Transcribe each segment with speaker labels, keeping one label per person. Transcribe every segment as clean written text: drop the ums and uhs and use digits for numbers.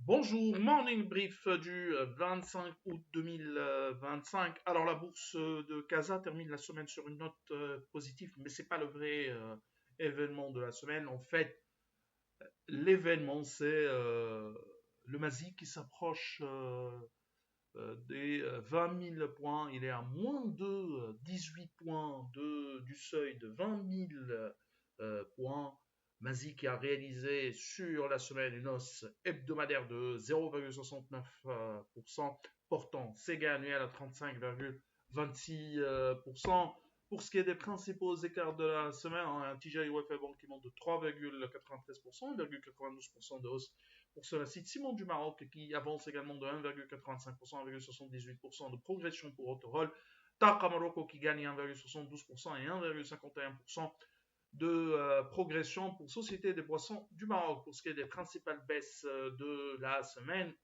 Speaker 1: Bonjour, morning brief du 25 août 2025. Alors la bourse de Casa termine la semaine sur une note positive, mais c'est pas le vrai événement de la semaine. En fait, l'événement c'est le Masi qui s'approche des 20 000 points. Il est à moins de 18 points du seuil de 20 000 points. Mazy qui a réalisé sur la semaine une hausse hebdomadaire de 0,69%, portant ses gains annuels à 35,26%. Pour ce qui est des principaux écarts de la semaine, un TGI UFA Bank qui monte de 3,93%, 1,92% de hausse pour cela cite Simon du Maroc qui avance également de 1,85% à 1,78% de progression pour Autoroll. Taqa Morocco qui gagne 1,72% et 1,51% de progression pour Société des Boissons du Maroc. Pour ce qui est des principales baisses de la semaine,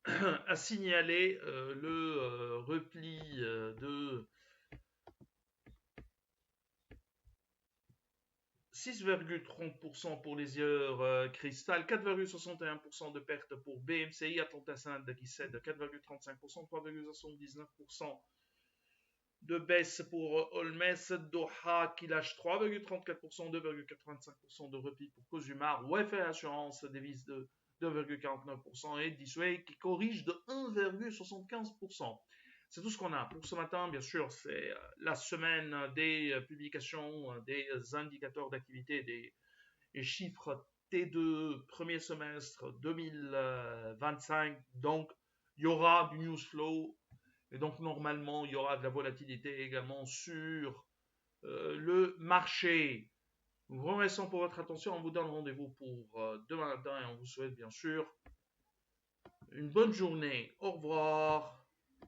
Speaker 1: à signaler le repli de 6,30% pour les heures cristal, 4,61% de perte pour BMCI, Atlanta Sanad qui cède 4,35%, 3,79% de baisse pour Olmes, Doha qui lâche 3,34%, 2,85% de repli pour Cosumar, Wayfair Assurance devise de 2,49% et Disway qui corrige de 1,75%. C'est tout ce qu'on a pour ce matin. Bien sûr, c'est la semaine des publications, des indicateurs d'activité, des chiffres T2 premier semestre 2025. Donc, il y aura du news flow. Et donc, normalement, il y aura de la volatilité également sur le marché. Nous vous remercions pour votre attention. On vous donne rendez-vous pour demain matin et on vous souhaite bien sûr une bonne journée. Au revoir.